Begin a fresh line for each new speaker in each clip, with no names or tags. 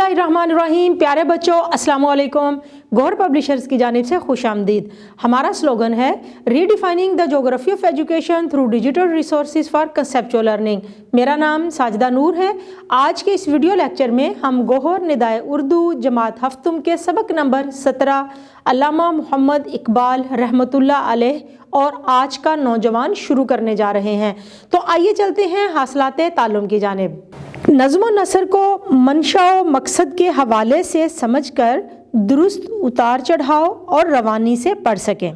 बिस्मिल्लाहिर्रहमानिर्रहीम। प्यारे बच्चों, अस्सलाम वालेकुम। गौहर पब्लिशर्स की जानिब से खुश आमदीद। हमारा स्लोगन है redefining the geography of education through digital resources for conceptual learning. मेरा नाम साजिदा नूर है। आज के इस वीडियो लेक्चर में हम गौहर निदाए उर्दू जमात हफ्तुम के सबक नंबर 17 अल्लामा मोहम्मद इकबाल रहमतुल्लाह अलैह और आज का नौजवान शुरू करने जा रहे हैं। तो आइए चलते हैं हासिलाते ताल्लुम की जानिब। नज़्म व नसर को मंशा व मकसद के हवाले से समझकर दुरुस्त उतार चढ़ाव और रवानी से पढ़ सकें।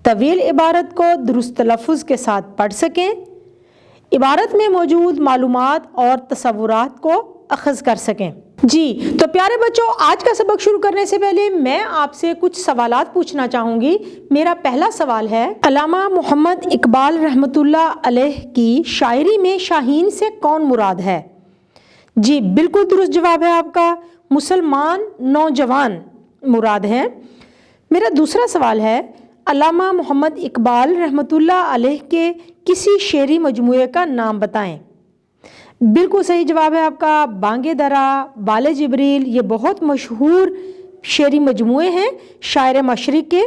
तवील इबारत को दुरुस्त तलफ़्फ़ुज़ के साथ पढ़ सकें। इबारत में मौजूद मालूमात और तसव्वुरात को अख़ज़ कर सकें। जी तो प्यारे बच्चों, आज का सबक शुरू करने से पहले मैं आपसे कुछ सवालात पूछना चाहूँगी। मेरा पहला सवाल है, अल्लामा मोहम्मद इकबाल रहमतुल्लाह अलैह की शायरी में शाहीन से कौन मुराद है? जी बिल्कुल दुरुस्त जवाब है आपका, मुसलमान नौजवान मुराद है। मेरा दूसरा सवाल है, अल्लामा मोहम्मद इकबाल रहमतुल्लाह अलैह के किसी शेरी मजमूए का नाम बताएं। बिल्कुल सही जवाब है आपका, बांगे दरा, बाले जिब्रील। ये बहुत मशहूर शेरी मजमूए हैं शायर मशरिक के।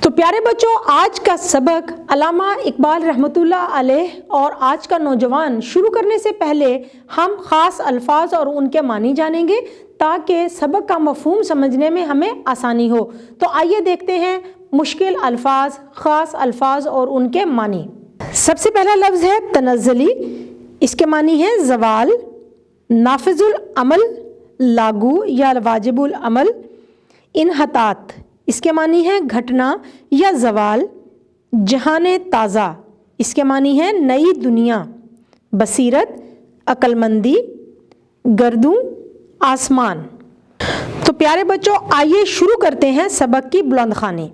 तो प्यारे बच्चों, आज का सबक अल्लामा इकबाल रहमतुल्लाह अलैह और आज का नौजवान शुरू करने से पहले हम ख़ास अल्फाज और उनके मानी जानेंगे ताकि सबक का मफ़हूम समझने में हमें आसानी हो। तो आइए देखते हैं मुश्किल अल्फाज, ख़ास अल्फाज और उनके मानी। सबसे पहला लफ्ज़ है तनज़्ज़ुली। इसके मानी है ज़वाल, नाफिजुल अमल, लागू या वाजिबुल अमल। इन्हतात, इसके मानी है घटना या ज़वाल। जहाने ताज़ा, इसके मानी है नई दुनिया। बसीरत, अक्लमंदी। गर्दू, आसमान। तो प्यारे बच्चों, आइए शुरू करते हैं सबक की बुलंदखानी।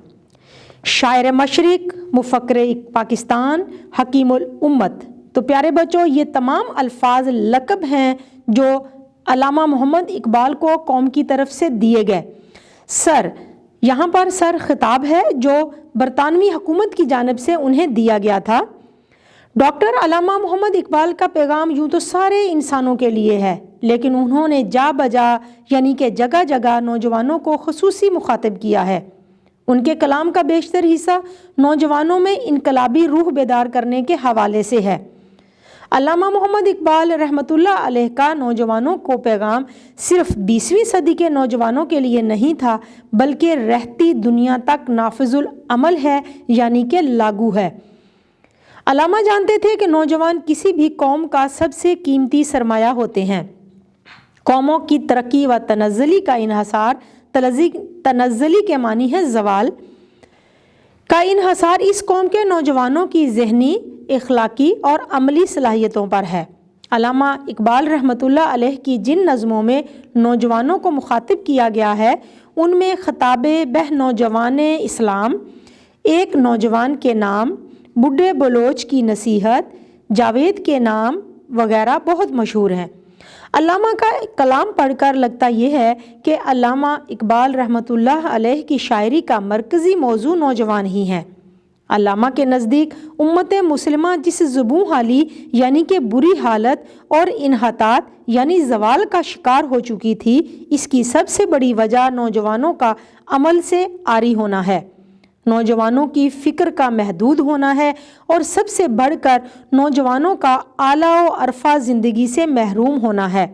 शायर मशरिक, मुफक्किर पाकिस्तान, हकीमुल उम्मत। तो प्यारे बच्चों, ये तमाम अल्फाज लक़ब हैं जो अल्लामा मोहम्मद इकबाल को कौम की तरफ से दिए गए। सर, यहाँ पर सर खिताब है जो बरतानवी हुकूमत की जानिब से उन्हें दिया गया था। डॉक्टर अल्लामा मोहम्मद इकबाल का पैगाम यूँ तो सारे इंसानों के लिए है, लेकिन उन्होंने जा बजा यानी कि जगह जगह नौजवानों को खुसूसी मुखातिब किया है। उनके कलाम का बेशतर हिस्सा नौजवानों में इनकलाबी रूह बेदार करने के हवाले से है। अल्लामा मोहम्मद इकबाल रहमतुल्लाह अलैह का नौजवानों को पैगाम सिर्फ 20वीं सदी के नौजवानों के लिए नहीं था, बल्कि रहती दुनिया तक नाफिजुल अमल है यानी कि लागू है। अल्लामा जानते थे कि नौजवान किसी भी कौम का सबसे कीमती सरमाया होते हैं। कौमों की तरक्की व तनज़्ज़ुली का इन्हसार, तनज़्ज़ुली के मानी है ज़वाल का इन्हसार इस कौम के नौजवानों की ज़हनी, इखलाकी और अमली सलाहियतों पर है। अल्लामा इकबाल रहमतुल्लाह अलैह की जिन नज़मों में नौजवानों को मुखातिब किया गया है, उनमें ख़ताबे बह नौजवान इस्लाम, एक नौजवान के नाम, बूढ़े बलोच की नसीहत, जावेद के नाम वगैरह बहुत मशहूर हैं। अल्लामा का कलाम पढ़कर लगता यह है कि अल्लामा इकबाल रहमतुल्लाह अलैह की शायरी का मरकज़ी मौजू नौजवान ही हैं। अल्लामा के नज़दीक उम्मत मुस्लिमा जिस ज़ुबूं हाली यानी कि बुरी हालत और इन्हतात यानी ज़वाल का शिकार हो चुकी थी, इसकी सबसे बड़ी वजह नौजवानों का अमल से आरी होना है, नौजवानों की फ़िक्र का महदूद होना है और सबसे बढ़कर नौजवानों का आला व अरफा ज़िंदगी से महरूम होना है।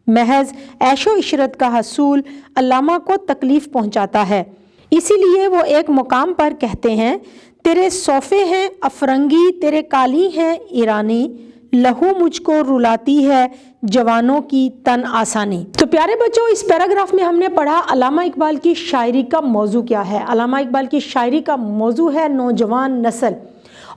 महज ऐशो इशरत का हसूल अल्लामा को तकलीफ़ पहुँचाता है। इसीलिए वो एक मुकाम पर कहते हैं, तेरे सोफ़े हैं अफरंगी, तेरे काली हैं ईरानी, लहू मुझको रुलाती है जवानों की तन आसानी। तो प्यारे बच्चों, इस पैराग्राफ में हमने पढ़ा अल्लामा इकबाल की शायरी का मौजू क्या है। अल्लामा इकबाल की शायरी का मौजू है नौजवान नस्ल।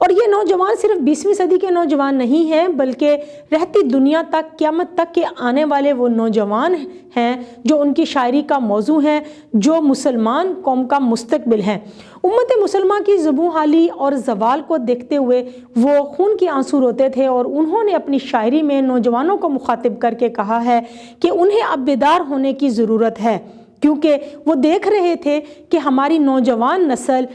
और ये नौजवान सिर्फ 20वीं सदी के नौजवान नहीं हैं, बल्कि रहती दुनिया तक, क़यामत तक के आने वाले वो नौजवान हैं जो उनकी शायरी का मौजू हैं, जो मुसलमान कौम का मुस्तकबिल हैं। उम्मत मुसलमान की ज़ुबूं हाली और ज़वाल को देखते हुए वो खून के आंसू रोते थे और उन्होंने अपनी शायरी में नौजवानों को मुखातिब करके कहा है कि उन्हें अब बेदार होने की ज़रूरत है, क्योंकि वो देख रहे थे कि हमारी नौजवान नस्ल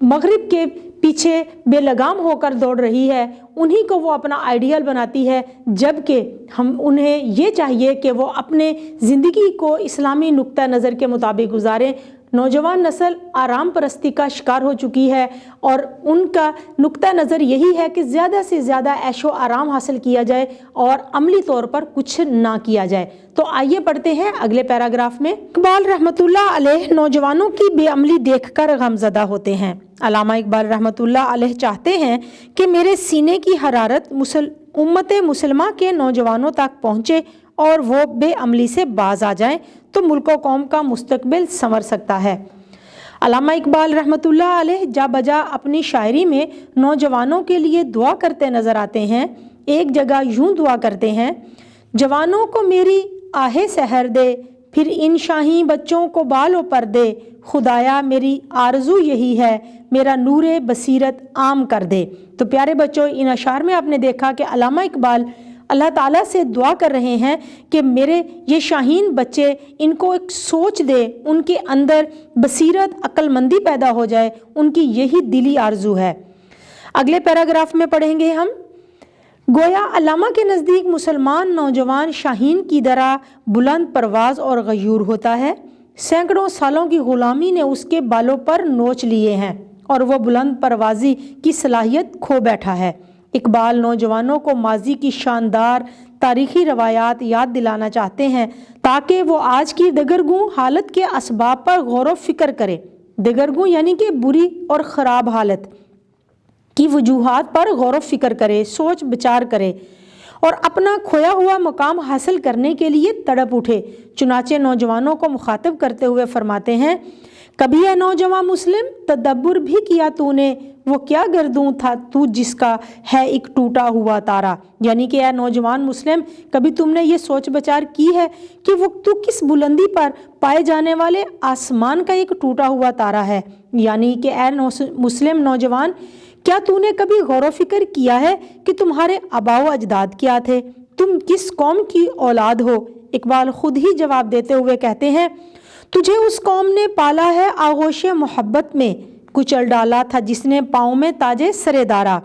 मगरिब के पीछे बेलगाम होकर दौड़ रही है, उन्हीं को वो अपना आइडियल बनाती है, जबकि हम उन्हें ये चाहिए कि वो अपने ज़िंदगी को इस्लामी नुक्ता नज़र के मुताबिक गुजारें। नौजवान नस्ल आराम परस्ती का शिकार हो चुकी है और उनका नुक्ता नज़र यही है कि ज़्यादा से ज़्यादा ऐशो आराम हासिल किया जाए और अमली तौर पर कुछ ना किया जाए। तो आइए पढ़ते हैं अगले पैराग्राफ में। इकबाल रहमतुल्लाह अलैह नौजवानों की बेअमली देखकर गमज़दा होते हैं। अल्लामा इकबाल रहमतुल्लाह अलैह चाहते हैं कि मेरे सीने की हरारत उम्मत मुसलमा के नौजवानों तक पहुँचे और वो बेअमली से बाज आ जाएं, तो मुल्क व कौम का मुस्तकबिल संवर सकता है। अल्लामा इकबाल रहमतुल्लाह अलैह जा बजा अपनी शायरी में नौजवानों के लिए दुआ करते नज़र आते हैं। एक जगह यूं दुआ करते हैं, जवानों को मेरी आहे सहर दे, फिर इन शाही बच्चों को बालों पर दे, खुदाया मेरी आरज़ू यही है, मेरा नूरे बसीरत आम कर दे। तो प्यारे बच्चों, इन अशार में आपने देखा कि अल्लामा इकबाल अल्लाह ताला से दुआ कर रहे हैं कि मेरे ये शाहीन बच्चे, इनको एक सोच दे, उनके अंदर बसीरत अक्लमंदी पैदा हो जाए, उनकी यही दिली आरजू है। अगले पैराग्राफ में पढ़ेंगे हम, गोया अल्लामा के नज़दीक मुसलमान नौजवान शाहीन की तरह बुलंद परवाज़ और गयूर होता है। सैकड़ों सालों की ग़ुलामी ने उसके बालों पर नोच लिए हैं और वह बुलंद परवाज़ी की सलाहियत खो बैठा है। इकबाल नौजवानों को माजी की शानदार तारीख़ी रवायात याद दिलाना चाहते हैं ताकि वो आज की दगरगू हालत के असबाब पर गौर व फिक्र करे। दगरगू यानी कि बुरी और ख़राब हालत की वजूहात पर गौर व फिक्र करे, सोच विचार करे और अपना खोया हुआ मकाम हासिल करने के लिए तड़प उठे। चुनाचे नौजवानों को मुखातिब करते हुए फरमाते हैं, कभी है नौजवान मुस्लिम तदब्बुर भी किया तूने, वो क्या गर्दूं था तू जिसका है एक टूटा हुआ तारा। यानी कि ऐ नौजवान मुस्लिम, कभी तुमने ये सोच विचार की है कि वो तू किस बुलंदी पर पाए जाने वाले आसमान का एक टूटा हुआ तारा है। यानी कि ऐ मुस्लिम नौजवान, क्या तूने कभी गौर व फिक्र किया है कि तुम्हारे आबाओ अजदाद क्या थे, तुम किस कौम की औलाद हो। इकबाल खुद ही जवाब देते हुए कहते हैं, तुझे उस कौम ने पाला है आगोश मोहब्बत में, कुचल डाला था जिसने पाँव में ताजे सरेदारा।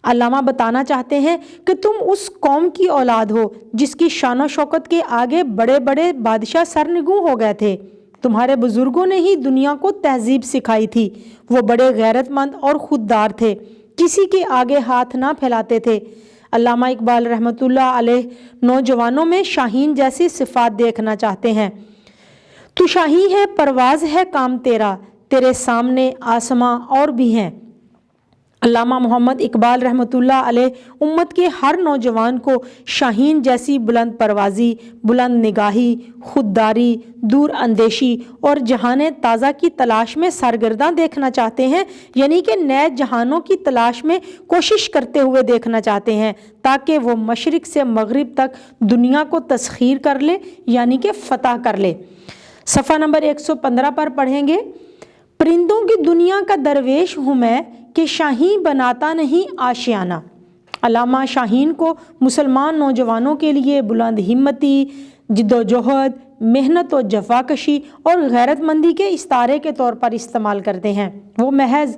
अल्लामा बताना चाहते हैं कि तुम उस कौम की औलाद हो जिसकी शान व शौकत के आगे बड़े बड़े बादशाह सरनिगू हो गए थे। तुम्हारे बुजुर्गों ने ही दुनिया को तहजीब सिखाई थी। वो बड़े गैरतमंद और खुददार थे, किसी के आगे हाथ ना फैलाते थे। अल्लामा इकबाल रहमतुल्लाह अलैह नौजवानों में शाहीन जैसी सिफात देखना चाहते हैं। तू शाही है, परवाज़ है काम तेरा, तेरे सामने आसमां और भी हैं। अल्लामा मोहम्मद इकबाल रहमतुल्लाह अलैह उम्मत के हर नौजवान को शाहीन जैसी बुलंद परवाज़ी, बुलंद निगाही, खुददारी, दूर अंदेशी और जहान ताज़ा की तलाश में सरगर्दा देखना चाहते हैं। यानी कि नए जहानों की तलाश में कोशिश करते हुए देखना चाहते हैं ताकि वो मशरिक़ से मगरिब तक दुनिया को तस्खीर कर ले, यानी कि फ़तह कर ले। सफ़ा नंबर 115 पर पढ़ेंगे, परिंदों की दुनिया का दरवेश हूँ मैं कि शाहीन बनाता नहीं आशियाना। अल्लामा शाहीन को मुसलमान नौजवानों के लिए बुलंद हिम्मती, जिद्दोजहद, मेहनत और जफाकशी और गैरतमंदी के इस्तारे के तौर पर इस्तेमाल करते हैं। वो महज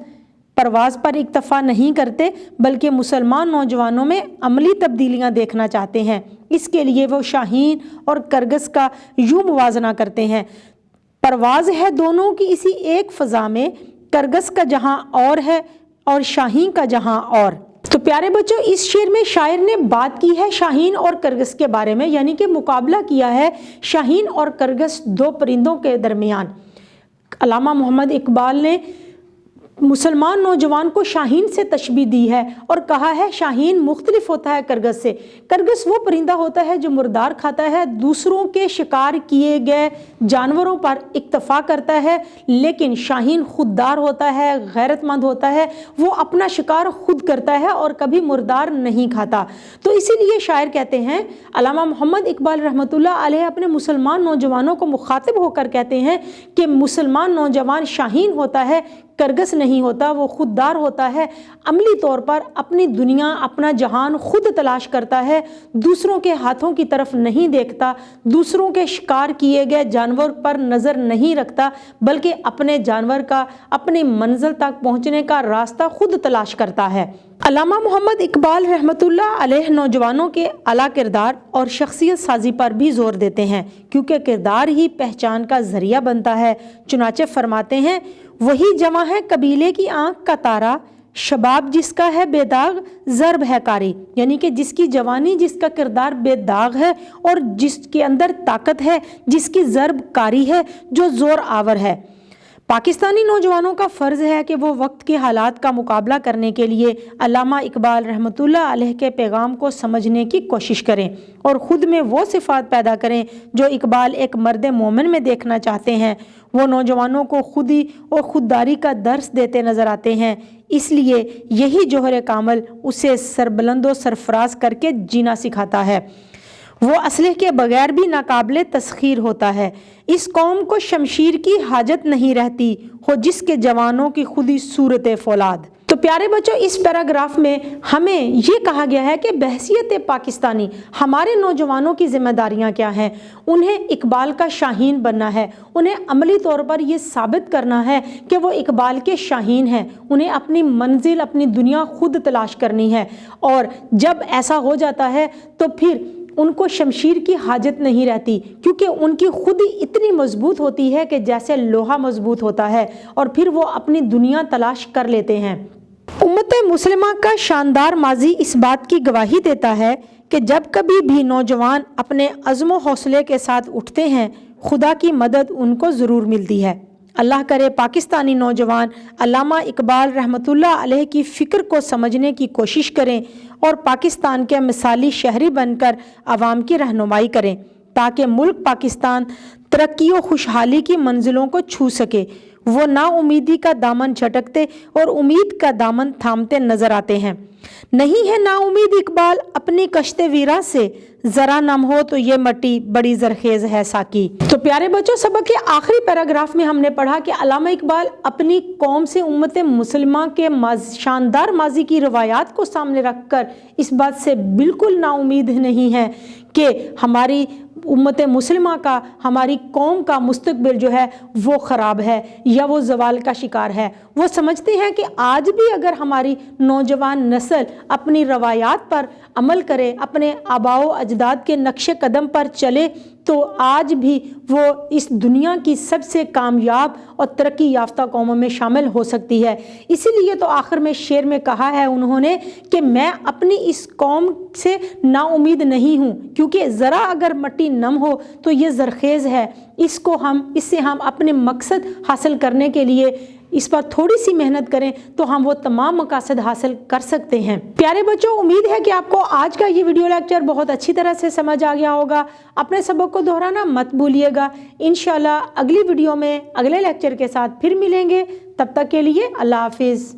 परवाज़ पर इक्तफ़ा नहीं करते बल्कि मुसलमान नौजवानों में अमली तब्दीलियाँ देखना चाहते हैं। इसके लिए वो शाहीन और करगस का यूँ मुवाजना करते हैं। परवाज़ है दोनों की इसी एक फ़ज़ा में, करगस का जहाँ और है और शाहीन का जहाँ और। तो प्यारे बच्चों, इस शेर में शायर ने बात की है शाहीन और करगस के बारे में, यानी कि मुकाबला किया है शाहीन और करगस, दो परिंदों के दरमियान। अल्लामा मोहम्मद इकबाल ने मुसलमान नौजवान को शाहीन से तशबीह दी है और कहा है शाहीन मुख्तलिफ होता है करगस से। करगस वो परिंदा होता है जो मुर्दार खाता है, दूसरों के शिकार किए गए जानवरों पर इक्तफा करता है, लेकिन शाहीन खुददार होता है, गैरतमंद होता है, वो अपना शिकार खुद करता है और कभी मुर्दार नहीं खाता। तो इसीलिए शायर कहते हैं, अल्लामा मोहम्मद इकबाल रहमतुल्लाह अलैह अपने मुसलमान नौजवानों को मुखातिब होकर कहते हैं कि मुसलमान नौजवान शाहीन होता है, کرگس نہیں ہوتا، وہ خوددار ہوتا ہے، عملی طور پر اپنی دنیا، اپنا جہان خود تلاش کرتا ہے، دوسروں کے ہاتھوں کی طرف نہیں دیکھتا، دوسروں کے شکار کیے گئے جانور پر نظر نہیں رکھتا، بلکہ اپنے جانور کا، اپنی منزل تک پہنچنے کا راستہ خود تلاش کرتا ہے۔ علامہ محمد اقبال رحمۃ اللہ علیہ نوجوانوں کے اعلیٰ کردار اور شخصیت سازی پر بھی زور دیتے ہیں، کیونکہ کردار ہی پہچان کا ذریعہ بنتا ہے۔ چنانچہ فرماتے ہیں، وہی جواں ہے قبیلے کی آنکھ کا تارا، شباب جس کا ہے بے داغ ضرب ہے کاری، یعنی کہ جس کی جوانی، جس کا کردار بے داغ ہے اور جس کے اندر طاقت ہے، جس کی ضرب کاری ہے، جو زور آور ہے۔ پاکستانی نوجوانوں کا فرض ہے کہ وہ وقت کے حالات کا مقابلہ کرنے کے لیے علامہ اقبال رحمۃ اللہ علیہ کے پیغام کو سمجھنے کی کوشش کریں اور خود میں وہ صفات پیدا کریں جو اقبال ایک مرد مومن میں دیکھنا چاہتے ہیں۔ وہ نوجوانوں کو خودی اور خودداری کا درس دیتے نظر آتے ہیں، اس لیے یہی جوہر کامل اسے سربلند و سرفراز کر کے جینا سکھاتا ہے۔ وہ اسلحے کے بغیر بھی ناقابل تسخیر ہوتا ہے۔ اس قوم کو شمشیر کی حاجت نہیں رہتی، ہو جس کے جوانوں کی خودی صورت فولاد۔ تو پیارے بچوں، اس پیراگراف میں ہمیں یہ کہا گیا ہے کہ بحیثیت پاکستانی ہمارے نوجوانوں کی ذمہ داریاں کیا ہیں۔ انہیں اقبال کا شاہین بننا ہے، انہیں عملی طور پر یہ ثابت کرنا ہے کہ وہ اقبال کے شاہین ہیں۔ انہیں اپنی منزل، اپنی دنیا خود تلاش کرنی ہے، اور جب ایسا ہو جاتا ہے تو پھر ان کو شمشیر کی حاجت نہیں رہتی، کیونکہ ان کی خودی اتنی مضبوط ہوتی ہے کہ جیسے لوہا مضبوط ہوتا ہے، اور پھر وہ اپنی دنیا تلاش کر لیتے ہیں۔ امت مسلمہ کا شاندار ماضی اس بات کی گواہی دیتا ہے کہ جب کبھی بھی نوجوان اپنے عزم و حوصلے کے ساتھ اٹھتے ہیں، خدا کی مدد ان کو ضرور ملتی ہے۔ اللہ کرے پاکستانی نوجوان علامہ اقبال رحمۃ اللہ علیہ کی فکر کو سمجھنے کی کوشش کریں اور پاکستان کے مثالی شہری بن کر عوام کی رہنمائی کریں، تاکہ ملک پاکستان ترقی و خوشحالی کی منزلوں کو چھو سکے۔ وہ نا امیدی کا دامن جھٹکتے اور امید کا دامن تھامتے نظر آتے ہیں۔ نہیں ہے نا امید اقبال اپنی کشت ویراں سے، ذرا نم ہو تو یہ مٹی بڑی زرخیز ہے ساکی۔ تو پیارے بچوں، سبق کے آخری پیراگراف میں ہم نے پڑھا کہ علامہ اقبال اپنی قوم سے امت مسلمہ کے شاندار ماضی کی روایات کو سامنے رکھ کر اس بات سے بالکل نا امید نہیں ہے کہ ہماری امت مسلمہ کا، ہماری قوم کا مستقبل جو ہے وہ خراب ہے یا وہ زوال کا شکار ہے۔ وہ سمجھتے ہیں کہ آج بھی اگر ہماری نوجوان نسل اپنی روایات پر عمل کرے، اپنے آباء و اجداد کے نقش قدم پر چلے، تو آج بھی وہ اس دنیا کی سب سے کامیاب اور ترقی یافتہ قوموں میں شامل ہو سکتی ہے۔ اسی لیے تو آخر میں شعر میں کہا ہے انہوں نے کہ میں اپنی اس قوم سے نا امید نہیں ہوں، کیونکہ ذرا اگر مٹی نم ہو تو یہ زرخیز ہے، اس سے ہم اپنے مقصد حاصل کرنے کے لیے اس پر تھوڑی سی محنت کریں تو ہم وہ تمام مقاصد حاصل کر سکتے ہیں۔ پیارے بچوں، امید ہے کہ آپ کو آج کا یہ ویڈیو لیکچر بہت اچھی طرح سے سمجھ آ گیا ہوگا۔ اپنے سبق کو دہرانا مت بھولیے گا۔ انشاءاللہ اگلی ویڈیو میں اگلے لیکچر کے ساتھ پھر ملیں گے۔ تب تک کے لیے اللہ حافظ۔